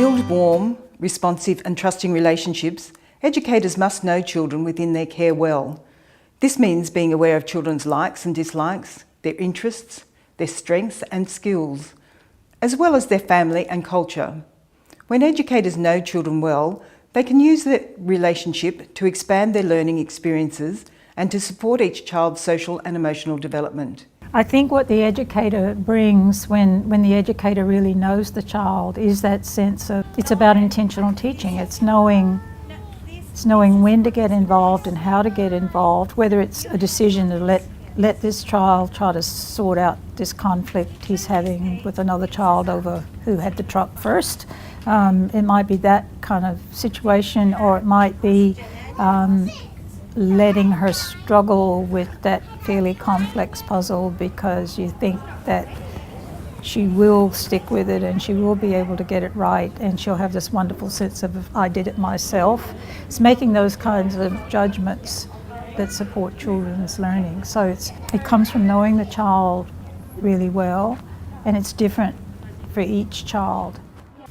build warm, responsive and trusting relationships, educators must know children within their care well. This means being aware of children's likes and dislikes, their interests, their strengths and skills, as well as their family and culture. When educators know children well, they can use their relationship to expand their learning experiences and to support each child's social and emotional development. I think what the educator brings when the educator really knows the child is that sense of, it's about intentional teaching. It's knowing when to get involved and how to get involved, whether it's a decision to let this child try to sort out this conflict he's having with another child over who had the truck first. It might be that kind of situation, or it might be letting her struggle with that fairly complex puzzle because you think that she will stick with it and she will be able to get it right and she'll have this wonderful sense of, I did it myself. It's making those kinds of judgments that support children's learning. So it comes from knowing the child really well, and it's different for each child.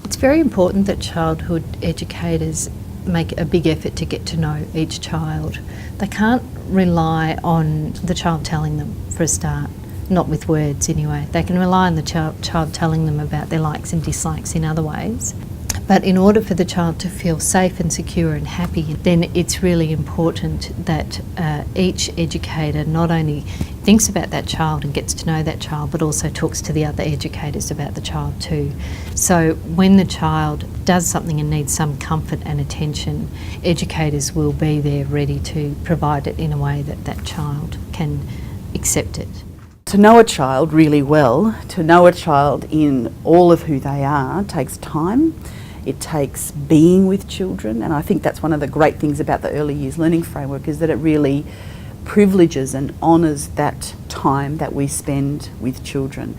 It's very important that childhood educators make a big effort to get to know each child. They can't rely on the child telling them for a start, not with words anyway. They can rely on the child telling them about their likes and dislikes in other ways. But in order for the child to feel safe and secure and happy, then it's really important that each educator not only thinks about that child and gets to know that child, but also talks to the other educators about the child too. So when the child does something and needs some comfort and attention, educators will be there ready to provide it in a way that that child can accept it. To know a child really well, to know a child in all of who they are, takes time. It takes being with children, and I think that's one of the great things about the Early Years Learning Framework, is that it really privileges and honours that time that we spend with children.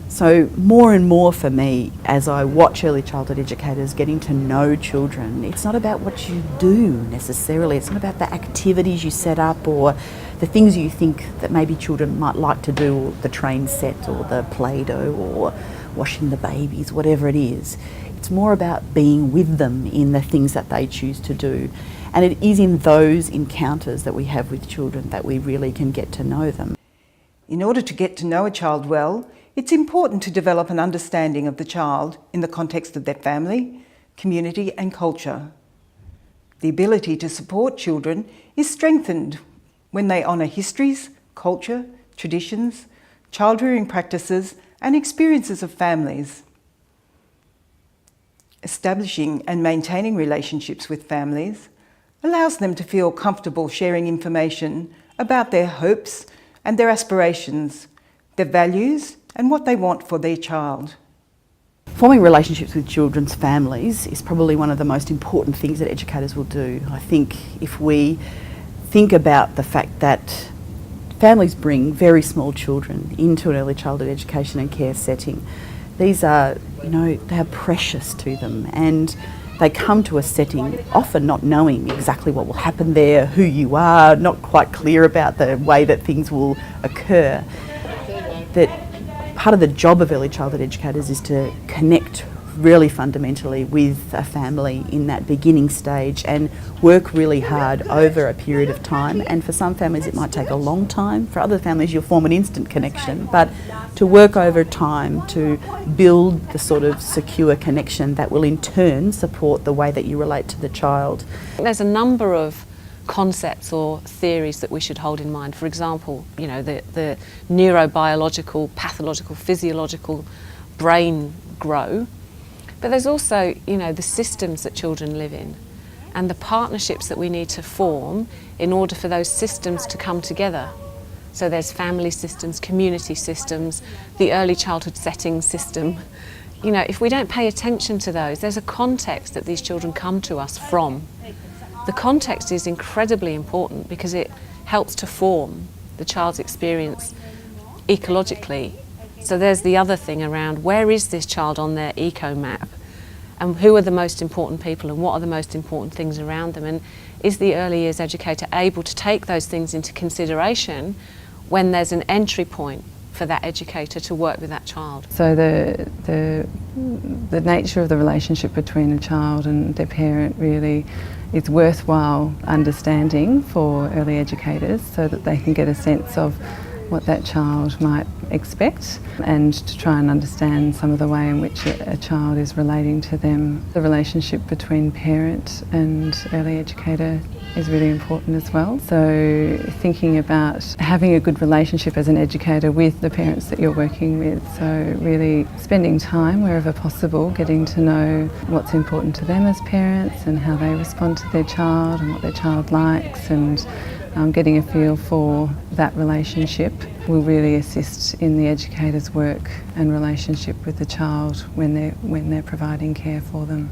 So more and more for me, as I watch early childhood educators getting to know children, it's not about what you do necessarily, it's not about the activities you set up or the things you think that maybe children might like to do, or the train set or the Play-Doh or washing the babies, whatever it is. It's more about being with them in the things that they choose to do. And it is in those encounters that we have with children that we really can get to know them. In order to get to know a child well, it's important to develop an understanding of the child in the context of their family, community and culture. The ability to support children is strengthened when they honour histories, culture, traditions, child rearing practices and experiences of families. Establishing and maintaining relationships with families allows them to feel comfortable sharing information about their hopes and their aspirations, their values and what they want for their child. Forming relationships with children's families is probably one of the most important things that educators will do. I think if we think about the fact that families bring very small children into an early childhood education and care setting, these are, they are precious to them, and they come to a setting often not knowing exactly what will happen there, who you are, not quite clear about the way that things will occur. That part of the job of early childhood educators is to connect really fundamentally with a family in that beginning stage and work really hard over a period of time. And for some families it might take a long time, for other families you'll form an instant connection, but to work over time to build the sort of secure connection that will in turn support the way that you relate to the child. There's a number of concepts or theories that we should hold in mind. For example, the neurobiological, pathological, physiological brain grow. But there's also, the systems that children live in and the partnerships that we need to form in order for those systems to come together. So there's family systems, community systems, the early childhood setting system. If we don't pay attention to those, there's a context that these children come to us from. The context is incredibly important because it helps to form the child's experience ecologically. So there's the other thing around, where is this child on their eco map, and who are the most important people and what are the most important things around them, and is the early years educator able to take those things into consideration when there's an entry point for that educator to work with that child. So the nature of the relationship between a child and their parent really is worthwhile understanding for early educators, so that they can get a sense of what that child might expect, and to try and understand some of the way in which a child is relating to them. The relationship between parent and early educator is really important as well. So thinking about having a good relationship as an educator with the parents that you're working with. So really spending time wherever possible, getting to know what's important to them as parents and how they respond to their child and what their child likes, and getting a feel for that relationship will really assist in the educator's work and relationship with the child when they're providing care for them.